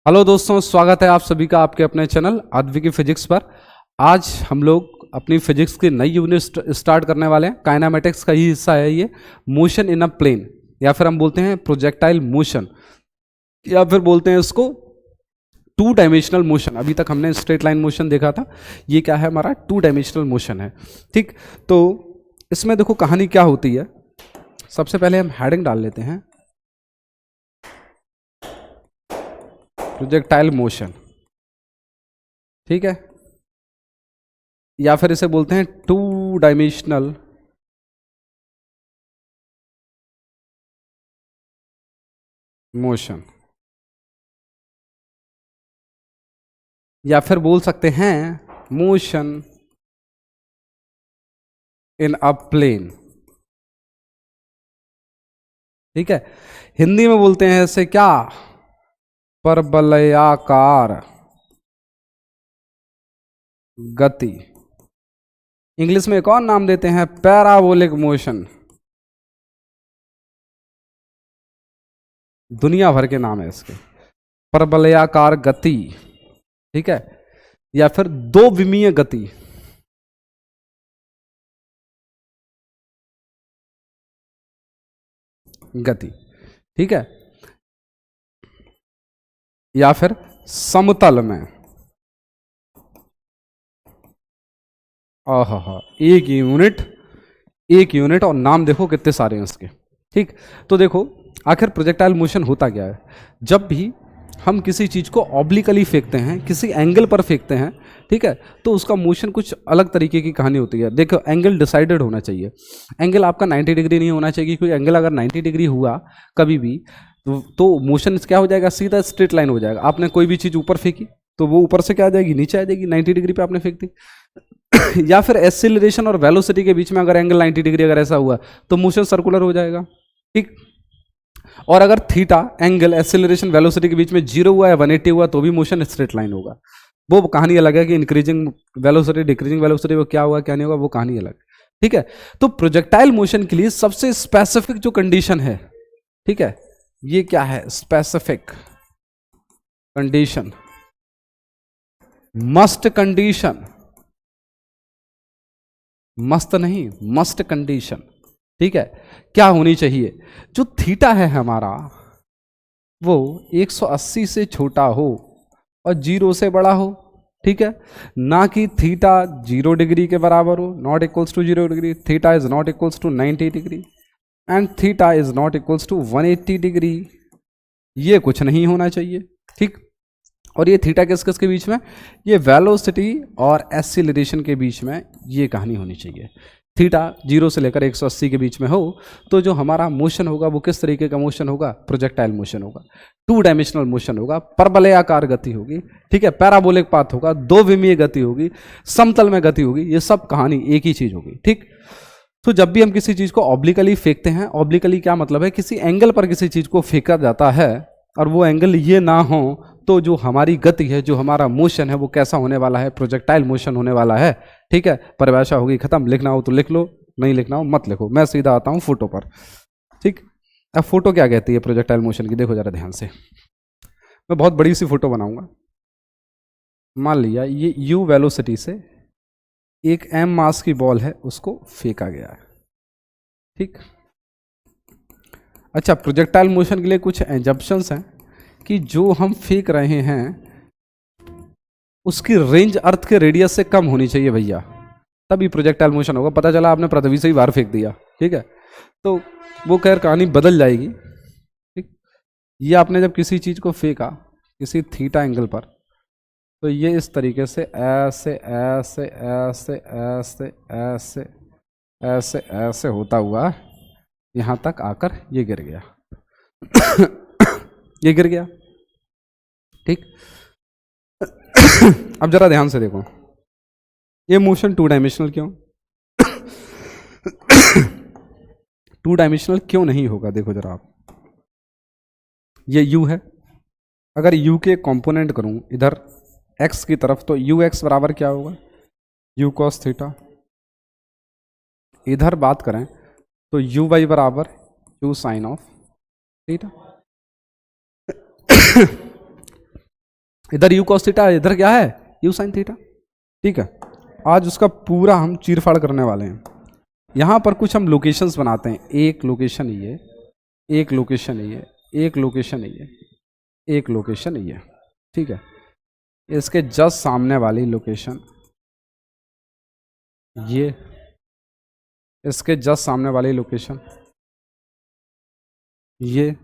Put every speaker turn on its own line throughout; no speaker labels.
Hello दोस्तों, स्वागत है आप सभी का आपके अपने चैनल अद्विकी फिजिक्स पर। आज हम लोग अपनी फिजिक्स की नई यूनिट स्टार्ट करने वाले हैं। काइनेमेटिक्स का ही हिस्सा है ये। मोशन इन अ प्लेन, या फिर हम बोलते हैं प्रोजेक्टाइल मोशन, या फिर बोलते हैं इसको टू डायमेंशनल मोशन। अभी तक हमने स्ट्रेट लाइन मोशन देखा था, ये क्या है हमारा टू डायमेंशनल मोशन है। ठीक, तो इसमें देखो कहानी क्या होती है। सबसे पहले हम हेडिंग डाल लेते हैं, प्रोजेक्टाइल मोशन। ठीक है, या फिर इसे बोलते हैं टू डायमेंशनल मोशन, या फिर बोल सकते हैं मोशन इन अ प्लेन। ठीक है, हिंदी में बोलते हैं इसे क्या, परवलयाकार गति। इंग्लिश में एक और नाम देते हैं पैराबोलिक मोशन। दुनिया भर के नाम है इसके, परवलयाकार गति। ठीक है, या फिर दो विमीय गति। गति, ठीक है, या फिर समतल में। आहा, एक यूनिट, एक यूनिट, और नाम देखो कितने सारे हैं इसके। ठीक, तो देखो आखिर प्रोजेक्टाइल मोशन होता क्या है। जब भी हम किसी चीज को ऑब्लिकली फेंकते हैं, किसी एंगल पर फेंकते हैं, ठीक है, तो उसका मोशन कुछ अलग तरीके की कहानी होती है। देखो, एंगल डिसाइडेड होना चाहिए। एंगल आपका 90 डिग्री नहीं होना चाहिए, क्योंकि एंगल अगर 90 डिग्री हुआ कभी भी तो मोशन क्या हो जाएगा, सीधा स्ट्रेट लाइन हो जाएगा। आपने कोई भी चीज ऊपर फेंकी तो वो ऊपर से क्या आ जाएगी, नीचे आ जाएगी। 90 डिग्री पे आपने फेंक दी। या फिर एक्सीलरेशन और वेलोसिटी के बीच में अगर एंगल 90 डिग्री अगर ऐसा हुआ तो मोशन सर्कुलर हो जाएगा। ठीक, और अगर थीटा एंगल एक्सीलरेशन वेलोसिटी के बीच में 0 हुआ या 180 हुआ तो भी मोशन स्ट्रेट लाइन होगा। वो कहानी अलग है कि इंक्रीजिंग वेलोसिटी डिक्रीजिंग वेलोसिटी वो क्या होगा क्या नहीं होगा, वो कहानी अलग। ठीक है, तो प्रोजेक्टाइल मोशन के लिए सबसे स्पेसिफिक जो कंडीशन है, ठीक है, ये क्या है, स्पेसिफिक कंडीशन, मस्ट कंडीशन, मस्त नहीं, मस्ट कंडीशन। ठीक है, क्या होनी चाहिए, जो थीटा है हमारा वो 180 से छोटा हो और 0 से बड़ा हो। ठीक है, ना कि थीटा 0 डिग्री के बराबर हो, not equals to 0 degree, theta is not equals to 90 degree and theta is not equals to 180 degree. ये कुछ नहीं होना चाहिए। ठीक, और ये थीटा किस किस के बीच में, ये वेलोसिटी और एक्सीलरेशन के बीच में ये कहानी होनी चाहिए। थीटा 0 से लेकर 180 के बीच में हो तो जो हमारा मोशन होगा वो किस तरीके का मोशन होगा, प्रोजेक्टाइल मोशन होगा, टू डायमेंशनल मोशन होगा, परवलयाकार गति होगी। ठीक है, पैराबोलिक पाथ होगा, दो विमीय गति होगी, समतल में गति होगी। ये सब कहानी एक ही चीज होगी। ठीक, तो जब भी हम किसी चीज को ऑब्लिकली फेंकते हैं, ऑब्लिकली क्या मतलब है, किसी एंगल पर किसी चीज को फेंका जाता है और वो एंगल ये ना हो तो जो हमारी गति है, जो हमारा मोशन है, वो कैसा होने वाला है, प्रोजेक्टाइल मोशन होने वाला है। ठीक है, परिभाषा होगी खत्म। लिखना हो तो लिख लो, नहीं लिखना हो मत लिखो। मैं सीधा आता हूं फोटो पर। ठीक, अब फोटो क्या कहती है प्रोजेक्टाइल मोशन की, देखो जरा ध्यान से। मैं बहुत बड़ी सी फोटो बनाऊंगा। मान लिया ये u वेलोसिटी से एक m मास की बॉल है, उसको फेंका गया है। ठीक, अच्छा, प्रोजेक्टाइल मोशन के लिए कुछ एजम्पशंस हैं कि जो हम फेंक रहे हैं उसकी रेंज अर्थ के रेडियस से कम होनी चाहिए भैया, तभी प्रोजेक्टाइल मोशन होगा। पता चला आपने पृथ्वी से ही बाहर फेंक दिया, ठीक है, तो वो खैर कहानी बदल जाएगी। ठीक, ये आपने जब किसी चीज को फेंका किसी थीटा एंगल पर, तो ये इस तरीके से ऐसे ऐसे ऐसे ऐसे ऐसे ऐसे ऐसे होता हुआ यहां तक आकर ये गिर गया। ये गिर गया। ठीक, अब जरा ध्यान से देखो, ये मोशन टू डायमेंशनल क्यों, टू डायमेंशनल क्यों नहीं होगा, देखो जरा आप। ये u है, अगर u के कंपोनेंट करूं इधर x की तरफ तो ux बराबर क्या होगा, u cos थीटा। इधर बात करें तो uy बराबर u साइन ऑफ थीटा। इधर यू कॉस थीटा, इधर क्या है यू साइन थीटा। ठीक है, आज उसका पूरा हम चीरफाड़ करने वाले हैं। यहाँ पर कुछ हम लोकेशंस बनाते हैं, एक लोकेशन ये, एक लोकेशन ये, एक लोकेशन ये, एक लोकेशन ये। ठीक है, इसके जस्ट सामने वाली लोकेशन ये, इसके जस्ट सामने वाली लोकेशन ये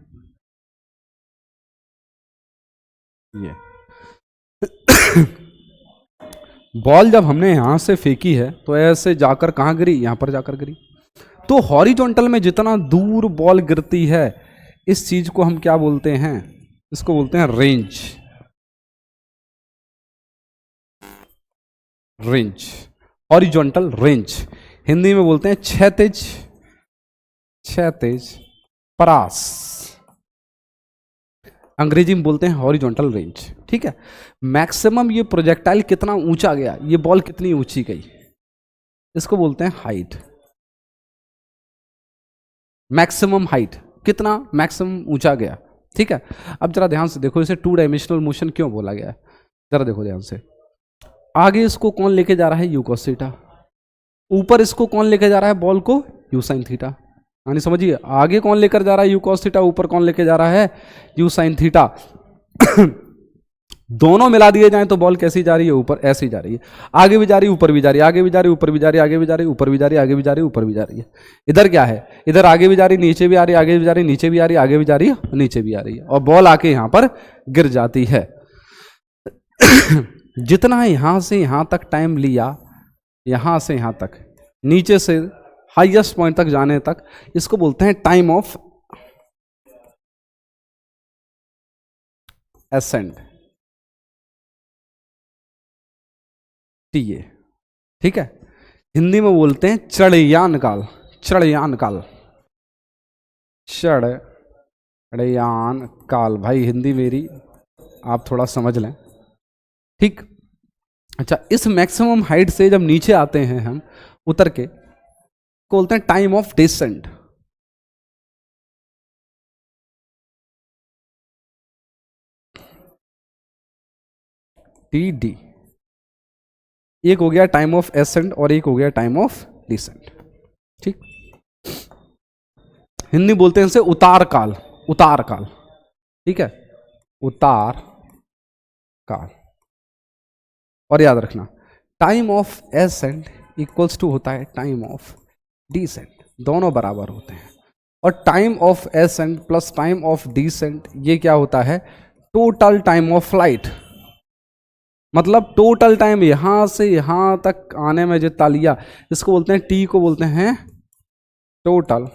बॉल जब हमने यहां से फेंकी है तो ऐसे जाकर कहां गिरी, यहां पर जाकर गिरी। तो हॉरिजॉन्टल में जितना दूर बॉल गिरती है, इस चीज को हम क्या बोलते हैं, इसको बोलते हैं range. Range, horizontal range, Hindi में बोलते हैं क्षैतिज, क्षैतिज परास, अंग्रेजी में बोलते हैं हॉरिजॉन्टल रेंज। ठीक है, मैक्सिमम ये प्रोजेक्टाइल कितना ऊंचा गया, ये बॉल कितनी ऊंची गई, इसको बोलते हैं हाइट। मैक्सिमम हाइट कितना, मैक्सिमम ऊंचा गया। ठीक है, अब जरा ध्यान से देखो, इसे टू डायमेंशनल मोशन क्यों बोला गया है, जरा देखो ध्यान से। आगे इसको कौन लेके जा रहा है, यू कॉस थीटा। ऊपर इसको कौन लेके जा रहा है, बॉल को, यू साइन थीटा। यानी समझिए, आगे कौन लेकर जा रहा है, यू कॉस थीटा, ऊपर कौन लेके जा रहा है, यू साइन थीटा। दोनों मिला दिए जाएं तो बॉल कैसी जा रही है, ऊपर ऐसी जा रही है, आगे भी जा रही है, ऊपर भी जा रही है, आगे भी जा रही है, ऊपर भी जा रही है, आगे भी जा रही है, ऊपर भी जा रही है, आगे भी जा रही है, ऊपर भी जा रही है। इधर क्या है, इधर आगे भी जा रही है, नीचे भी आ रही है, आगे भी जा रही है, नीचे भी आ रही है, आगे भी जा रही है, नीचे भी आ रही है, और बॉल आके यहां पर गिर जाती है। जितना यहां से यहां तक टाइम लिया, यहां से यहां तक, नीचे से हाईएस्ट पॉइंट तक जाने तक, इसको बोलते हैं टाइम ऑफ एसेंड, टीए। ठीक है, हिंदी में बोलते हैं चढ़यान काल, चढ़यान काल, चढ़यान काल। भाई हिंदी मेरी आप थोड़ा समझ लें। ठीक, अच्छा, इस मैक्सिमम हाइट से जब नीचे आते हैं हम उतर के, को बोलते हैं time of descent. T D, एक हो गया टाइम ऑफ एसेंट और एक हो गया टाइम ऑफ डिसेंट। ठीक, हिंदी बोलते हैं इसे उतार काल, उतार काल। ठीक है, उतार काल। और याद रखना, time of ascent equals to होता है टाइम ऑफ डिसेंट, दोनों बराबर होते हैं। और time of ascent plus time of descent, ये क्या होता है, टोटल टाइम ऑफ फ्लाइट। मतलब टोटल टाइम यहां से यहां तक आने में जितना लिया, इसको बोलते हैं, टी को बोलते हैं टोटल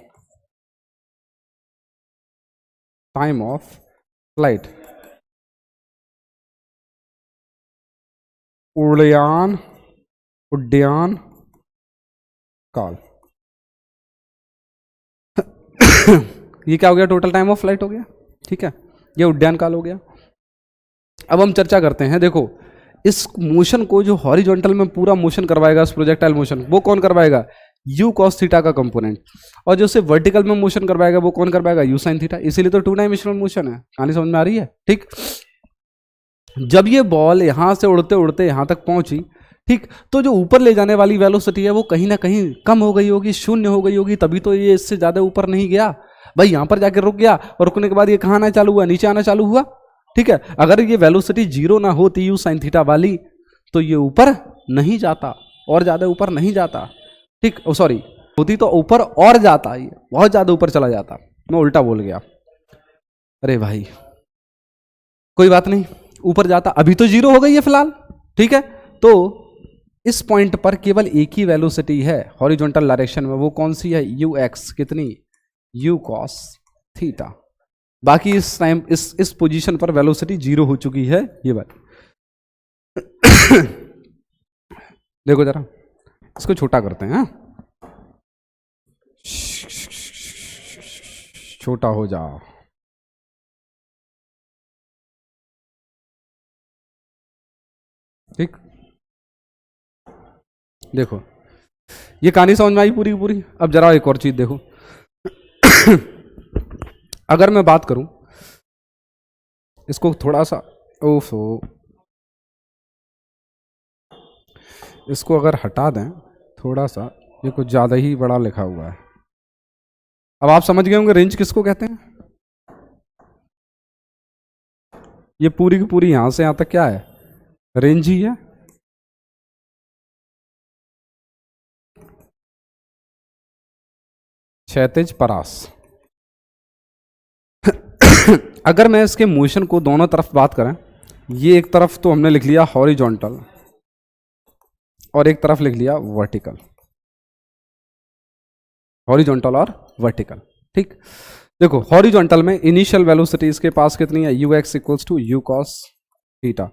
टाइम ऑफ फ्लाइट। उड़यान, उड्डयन काल। ये क्या हो गया, टोटल टाइम ऑफ फ्लाइट हो गया। ठीक है, ये उड्डयन काल हो गया। अब हम चर्चा करते हैं, देखो इस मोशन को जो हॉरिजॉन्टल में पूरा मोशन करवाएगा, इस प्रोजेक्टाइल मोशन, वो कौन करवाएगा, यू कॉस थीटा का कंपोनेंट। और जो उसे वर्टिकल में मोशन करवाएगा वो कौन करवाएगा, यू साइन थीटा। इसीलिए तो टू डायमेंशनल मोशन है। कहानी समझ में आ रही है। ठीक, जब ये बॉल यहां से उड़ते उड़ते यहां तक पहुंची, ठीक, तो जो ऊपर ले जाने वाली वेलोसिटी है वो कहीं ना कहीं कम हो गई होगी, शून्य हो गई होगी, तभी तो ये इससे ज्यादा ऊपर नहीं गया। भाई यहां पर जाकर रुक गया, और रुकने के बाद ये कहां आना चालू हुआ, नीचे आना चालू हुआ। ठीक है, अगर ये वेलोसिटी जीरो ना होती यू साइन थीटा वाली, तो ये ऊपर नहीं जाता, और ज्यादा ऊपर नहीं जाता। ठीक, सॉरी, होती तो ऊपर और जाता, ये बहुत ज्यादा ऊपर चला जाता। मैं उल्टा बोल गया, अरे भाई कोई बात नहीं, ऊपर जाता। अभी तो जीरो हो गई है फिलहाल। ठीक है, तो इस पॉइंट पर केवल एक ही वेलोसिटी है हॉरिजॉन्टल डायरेक्शन में, वो कौन सी है, यू एक्स, कितनी, यू कॉस थीटा। बाकी इस टाइम इस पोजीशन पर वेलोसिटी जीरो हो चुकी है, ये बात। देखो जरा, इसको छोटा करते हैं, छोटा हो जा। ठीक, देखो ये कहानी समझ में आई पूरी पूरी। अब जरा एक और चीज देखो। अगर मैं बात करूं, इसको थोड़ा सा, ओफो इसको अगर हटा दें थोड़ा सा, ये कुछ ज़्यादा ही बड़ा लिखा हुआ है। अब आप समझ गए होंगे रेंज किसको कहते हैं। ये पूरी की पूरी यहां से यहां तक क्या है, रेंज ही है। क्षैतिज परास। अगर मैं इसके मोशन को दोनों तरफ बात करें, ये एक तरफ तो हमने लिख लिया हॉरिजॉन्टल और एक तरफ लिख लिया वर्टिकल, हॉरिजॉन्टल और वर्टिकल। ठीक, देखो हॉरिजॉन्टल में इनिशियल वेलोसिटी इसके पास कितनी है, U X equals to U cos theta.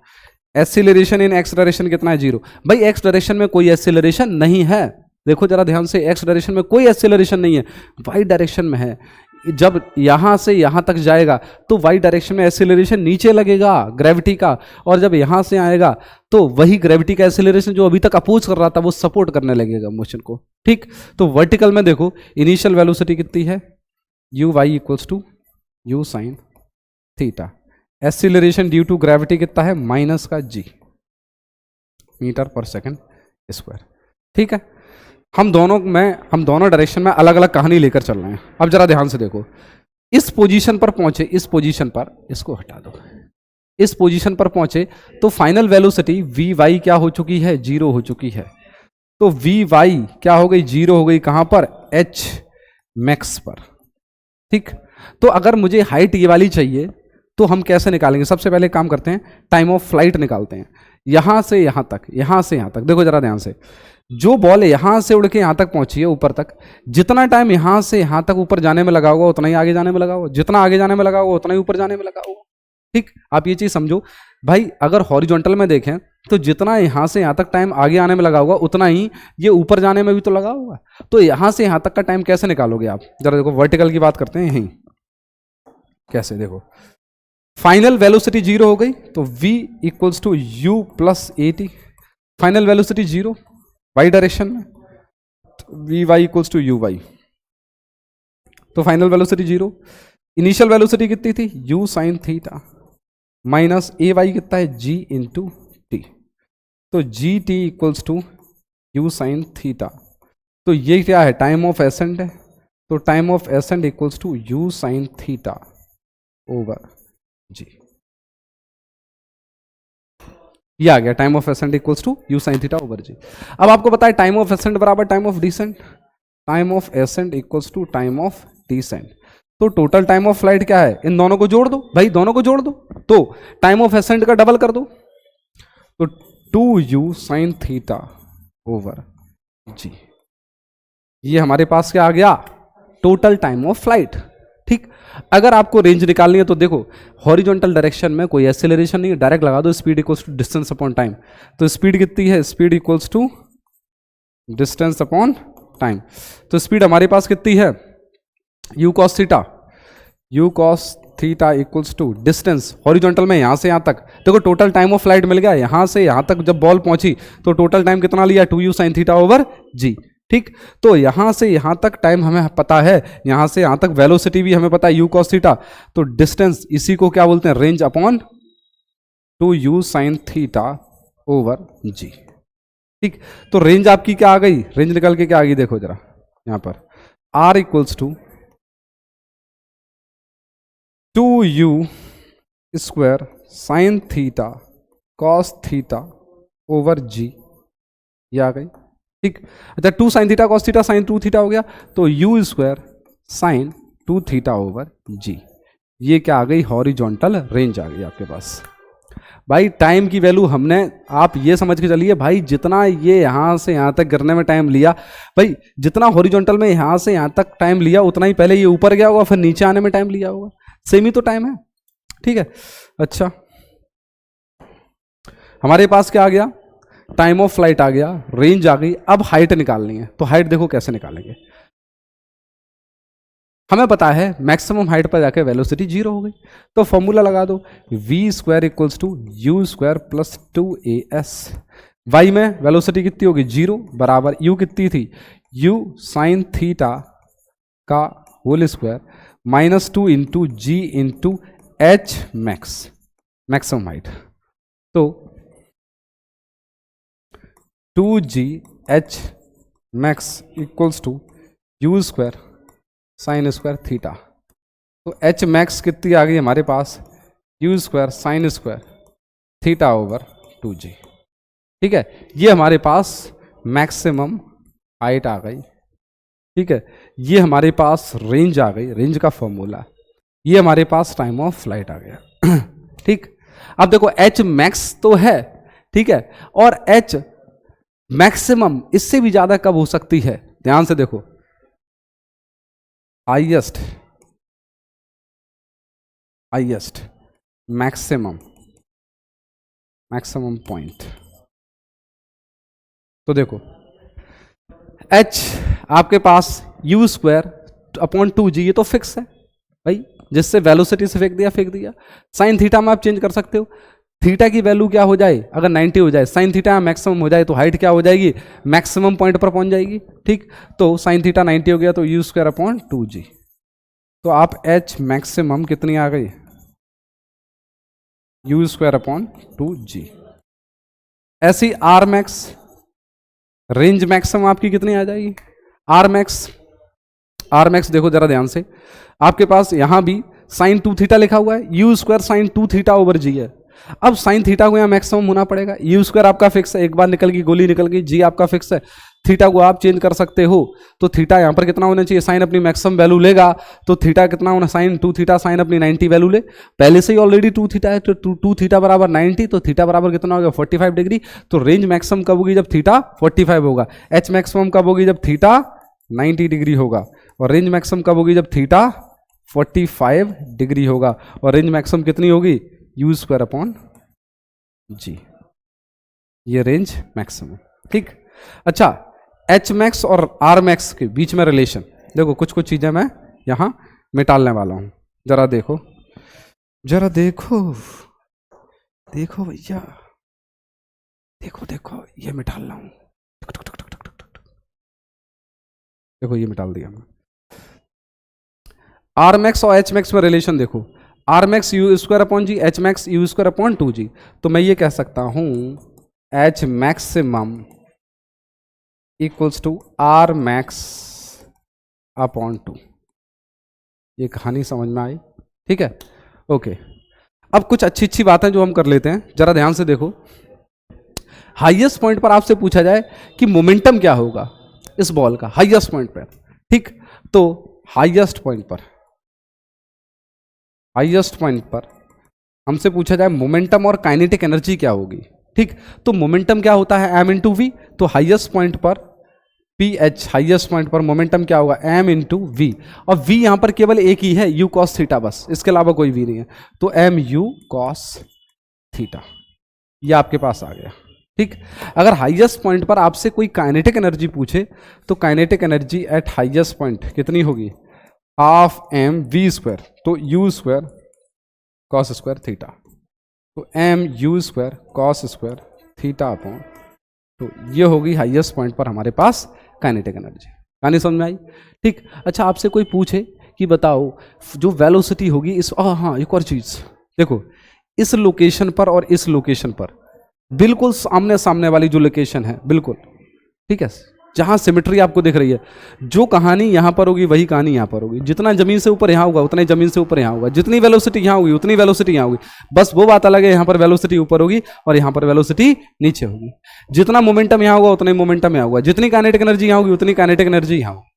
Acceleration in X direction कितना है, 0। भाई एक्स डायरेक्शन में कोई एक्सीलरेशन नहीं है, देखो जरा ध्यान से, एक्स डायरेक्शन में कोई एक्सीलरेशन नहीं है, वाई डायरेक्शन में है। जब यहां से यहां तक जाएगा तो वाई डायरेक्शन में एक्सीलरेशन नीचे लगेगा ग्रेविटी का, और जब यहां से आएगा तो वही ग्रेविटी का एक्सीलरेशन जो अभी तक अपोज कर रहा था वो सपोर्ट करने लगेगा मोशन को। ठीक, तो वर्टिकल में देखो इनिशियल वेलोसिटी कितनी है, U Y equals to you sine theta. Acceleration due to gravity कितना है, माइनस का जी मीटर पर सेकंड स्क्वायर। ठीक है, हम दोनों डायरेक्शन में अलग अलग कहानी लेकर चल रहे हैं। अब जरा ध्यान से देखो, इस पोजीशन पर पहुंचे, इस पोजीशन पर, इसको हटा दो, इस पोजीशन पर पहुंचे तो फाइनल वेलोसिटी वी वाई क्या हो चुकी है, 0 हो चुकी है। तो वी वाई क्या हो गई, 0 हो गई, कहां पर, एच मैक्स पर। ठीक, तो अगर मुझे हाइट ये वाली चाहिए तो हम कैसे निकालेंगे, सबसे पहले काम करते हैं, टाइम ऑफ फ्लाइट निकालते हैं। यहां से यहां तक, यहां से यहां तक, देखो जरा ध्यान से, जो बॉल यहां से उड़ के यहां तक पहुंची है ऊपर तक, जितना टाइम यहां से यहां तक ऊपर जाने में लगा होगा उतना ही आगे जाने में लगा होगा, जितना आगे जाने में लगा होगा उतना ही ऊपर जाने में लगा होगा। ठीक, आप ये चीज समझो भाई, अगर हॉरिजॉन्टल में देखें तो जितना यहां से यहां तक टाइम आगे आने में लगा होगा उतना ही ये ऊपर जाने में भी तो लगा होगा। तो यहां से यहां तक का टाइम कैसे निकालोगे आप, जरा देखो, वर्टिकल की बात करते हैं यहीं, कैसे देखो, फाइनल वेलोसिटी 0 हो गई तो v equals to you plus A t, final velocity 0 y direction में, v y equals to u y, तो फाइनल वेलोसिटी 0। इनिशियल वेलोसिटी कितनी थी, u sine theta, minus a y कितना है, g इंटू टी, तो g t equals to you sine theta. तो ये क्या है, टाइम ऑफ एसेंट है, तो time of ascent equals to you sine theta over g, ये आ गया, time of ascent equals to you sine theta over g. अब आपको पता है टाइम ऑफ एसेंट बराबर time of descent, time of ascent equals to time of descent. तो total time of flight क्या है, इन दोनों को जोड़ दो भाई, दोनों को जोड़ दो, तो टाइम ऑफ एसेंट का डबल कर दो, तो 2u sine theta over g, ये हमारे पास क्या आ गया, टोटल टाइम ऑफ फ्लाइट। ठीक, अगर आपको रेंज निकालनी है तो देखो, हॉरिजॉन्टल डायरेक्शन में कोई एक्सेलरेशन नहीं है, डायरेक्ट लगा दो, speed equals to distance upon time. तो स्पीड कितनी है, speed equals to distance upon time. तो स्पीड हमारे पास कितनी है, you cos theta, U cos theta equals to distance horizontal में यहां से यहां तक, देखो टोटल टाइम ऑफ फ्लाइट मिल गया, यहां से यहां तक जब बॉल पहुंची तो टोटल टाइम कितना लिया, 2u sine theta over g. ठीक, तो यहां से यहां तक टाइम हमें पता है, यहां से यहां तक वेलोसिटी भी हमें पता है, यू कॉस थीटा, तो डिस्टेंस इसी को क्या बोलते हैं, range upon 2u sine theta over g. ठीक, तो रेंज आपकी क्या आ गई, रेंज निकल के क्या आ गई, देखो जरा यहां पर, r equals to 2u square sine theta cos theta over g, ये आ गई। ठीक, अच्छा 2 sine theta cos theta sine 2 theta हो गया, तो u square sine 2 theta over g, ये क्या आ गई, हॉरिजॉन्टल रेंज आ गई आपके पास। भाई टाइम की वैल्यू हमने, आप ये समझ के चलिए भाई, जितना ये यहां से यहां तक गिरने में टाइम लिया, भाई जितना हॉरिजॉन्टल में यहां से यहां तक टाइम लिया उतना ही पहले ये ऊपर गया होगा, फिर नीचे आने में टाइम लिया होगा, सेम ही तो टाइम है। ठीक है, अच्छा हमारे पास क्या आ गया, टाइम ऑफ फ्लाइट आ गया, रेंज आ गई, अब हाइट निकालनी है। तो हाइट देखो कैसे निकालेंगे, हमें पता है मैक्सिमम हाइट पर जाके वेलोसिटी 0 हो गई, तो फॉर्मूला लगा दो, v square equals to u square plus 2as, y में वेलोसिटी कितनी होगी, 0 बराबर u कितनी थी, u साइन थीटा का whole square minus 2 into g into h max, maximum height, तो 2g h max equals to u square sine square theta. तो h max कितनी आ गई हमारे पास, u square sine square theta over 2g। ठीक है, ये हमारे पास मैक्सिमम हाइट आ गई। ठीक है, ये हमारे पास रेंज आ गई, रेंज का फॉर्मूला। ये हमारे पास टाइम ऑफ फ्लाइट आ गया। ठीक, अब देखो एच मैक्स तो है, ठीक है, और एच मैक्सिमम इससे भी ज्यादा कब हो सकती है, ध्यान से देखो, हाईएस्ट मैक्सिमम पॉइंट। तो देखो h आपके पास u स्क्वायर अपॉन 2g, ये तो फिक्स है भाई, जिससे वेलोसिटी से फेंक दिया। साइन थीटा में आप चेंज कर सकते हो, थीटा की वैल्यू क्या हो जाए, अगर 90 हो जाए, साइन थीटा मैक्सिमम हो जाए तो हाइट क्या हो जाएगी, मैक्सिमम पॉइंट पर पहुंच जाएगी। ठीक, तो साइन थीटा 90 हो गया तो u स्क्वायर अपॉन 2g। तो आप h मैक्सिमम कितनी आ गई, u स्क्वायर अपॉन 2g। ऐसी r मैक्स, रेंज मैक्सिमम आपकी कितनी आ जाएगी, r मैक्स देखो जरा ध्यान से, आपके पास यहां भी साइन 2 थीटा लिखा हुआ है, u square sine 2 theta over g है। अब साइन थीटा को यहां मैक्सिमम होना पड़ेगा, u स्क्वायर आपका फिक्स है, एक बार निकल गई गोली निकल गई, g आपका फिक्स है, थीटा को आप चेंज कर सकते हो। तो थीटा यहां पर कितना होना चाहिए, साइन अपनी मैक्सिमम वैल्यू लेगा तो थीटा कितना होना, साइन 2 थीटा साइन अपनी 90 वैल्यू ले, पहले से ही ऑलरेडी 2 थीटा है, तो 2 थीटा बराबर 90, तो थीटा बराबर कितना हो गया 45 डिग्री। तो रेंज मैक्सिमम कब होगी, जब थीटा 45 होगा। एच मैक्सिमम कब होगी, जब थीटा 90 डिग्री होगा। और रेंज मैक्सिमम कब होगी, जब थीटा 45 डिग्री होगा। और रेंज मैक्सिमम कितनी होगी, यू स्क्वायर अपॉन जी, ये रेंज मैक्सिमम। ठीक, अच्छा, एच मैक्स और आर मैक्स के बीच में रिलेशन देखो, कुछ चीजें मैं यहां मिटालने वाला हूं, जरा देखो भैया, देखो ये मिटाल रहा हूं, देखो ये मिटाल दिया मैं। आर मैक्स और एच मैक्स में रिलेशन देखो, R max U square upon G, H max U square upon 2g। तो मैं ये कह सकता हूं H maximum equals to R max upon 2। ये कहानी समझ में आई, ठीक है, ओके। अब कुछ अच्छी बातें जो हम कर लेते हैं, जरा ध्यान से देखो। हाईएस्ट पॉइंट पर आपसे पूछा जाए कि मोमेंटम क्या होगा इस बॉल का, हाईएस्ट पॉइंट पर, ठीक, तो हाईएस्ट पॉइंट पर हमसे पूछा जाए मोमेंटम और काइनेटिक एनर्जी क्या होगी। ठीक, तो मोमेंटम क्या होता है, m इंटू वी, तो हाईएस्ट पॉइंट पर ph, हाईएस्ट पॉइंट पर मोमेंटम क्या होगा, m इंटू वी, और v यहां पर केवल एक ही है, u cos थीटा, बस, इसके अलावा कोई v नहीं है, तो m u cos थीटा, ये आपके पास आ गया। ठीक, अगर हाईएस्ट पॉइंट पर आपसे कोई काइनेटिक एनर्जी पूछे तो kinetic energy at highest point कितनी होगी, हाफ एम वी स्क्वायर, तो u square cos square theta, तो m u square cos square theta upon, तो ये होगी हाईएस्ट पॉइंट पर हमारे पास काइनेटिक एनर्जी। कहानी समझ में आई। ठीक, अच्छा, आपसे कोई पूछे कि बताओ जो वेलोसिटी होगी इस, हाँ एक और चीज देखो, इस लोकेशन पर और इस लोकेशन पर बिल्कुल आमने सामने वाली जो लोकेशन है, बिल्कुल ठीक है, जहां सिमेट्री आपको दिख रही है, जो कहानी यहां पर होगी वही कहानी यहां पर होगी, जितना जमीन से ऊपर यहां होगा उतना ही जमीन से ऊपर यहां होगा, जितनी वेलोसिटी यहां होगी उतनी वेलोसिटी यहां होगी, बस वो बात अलग है, यहां पर वेलोसिटी ऊपर होगी और यहां पर वेलोसिटी नीचे होगी, जितना मोमेंटम यहां होगा उतना ही मोमेंटम यहां होगा, जितनी काइनेटिक एनर्जी यहां होगी उतनी काइनेटिक एनर्जी यहां होगी।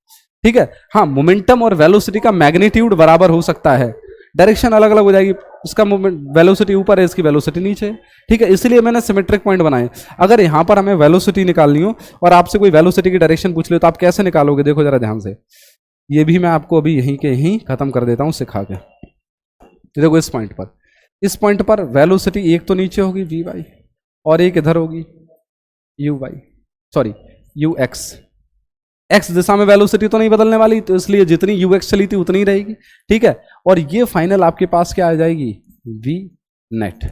ठीक है, हाँ, मोमेंटम और वेलोसिटी का मैग्नीट्यूड बराबर हो सकता है, डायरेक्शन अलग अलग हो जाएगी, इसका मूवमेंट वेलोसिटी ऊपर है, इसकी वेलोसिटी नीचे है। ठीक है, इसलिए मैंने सिमेट्रिक पॉइंट बनाए। अगर यहां पर हमें वेलोसिटी निकालनी हो और आपसे कोई वेलोसिटी की डायरेक्शन पूछ ले तो आप कैसे निकालोगे, देखो जरा ध्यान से, ये भी मैं आपको अभी यहीं के यहीं खत्म कर देता हूं सिखा के। देखो इस पॉइंट पर वेलोसिटी एक तो नीचे होगी वी वाई और एक इधर होगी u y, sorry u x, x दिशा में वेलोसिटी तो नहीं बदलने वाली, तो इसलिए जितनी यू एक्स चली थी उतनी ही रहेगी। ठीक है, और ये फाइनल आपके पास क्या आ जाएगी, वी नेट।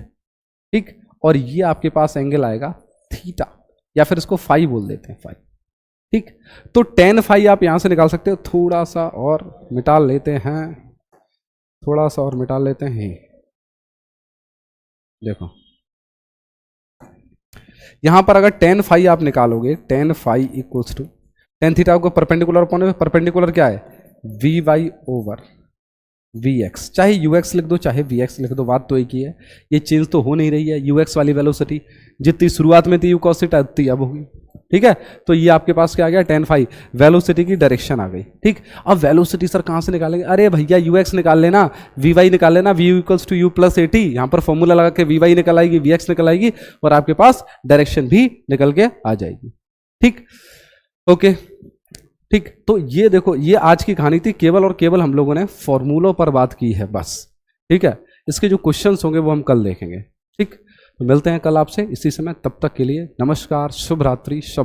ठीक, और ये आपके पास एंगल आएगा थीटा, या फिर इसको फाई बोल देते हैं, फाई। ठीक, तो tan फाई आप यहां से निकाल सकते हो, थोड़ा सा और मिटा लेते हैं, देखो यहाँ पर अगर टेन फाई आप निकालोगे, tan phi equals to tan theta को परपेंडिकुलर अपॉन परपेंडिकुलर क्या है, V Y over V X, चाहे यू एक्स लिख दो चाहे वी एक्स लिख दो, बात तो एक ही है, ये चेंज तो हो नहीं रही है। यू एक्स वाली वेलोसिटी जितनी शुरुआत में थी यू कॉस थीटा उतनी अब होगी, ठीक है। तो ये आपके पास क्या आ गया, टेन फाई, वेलोसिटी की डायरेक्शन आ गई, ठीक। अब वेलोसिटी सर कहाँ से निकालेंगे, अरे भैया यू एक्स निकाल लेना, वी वाई निकाल लेना, V equals to you plus A T, यहाँ पर फॉर्मूला लगा के वी वाई निकल आएगी, वी एक्स निकल आएगी और आपके पास डायरेक्शन भी निकल के आ जाएगी, ठीक। ओके ठीक, तो ये देखो ये आज की कहानी थी, केवल और केवल हम लोगों ने फॉर्मूलों पर बात की है बस, ठीक है। इसके जो क्वेश्चंस होंगे वो हम कल देखेंगे, ठीक। तो मिलते हैं कल आपसे इसी समय, तब तक के लिए नमस्कार, शुभ रात्रि, शुभ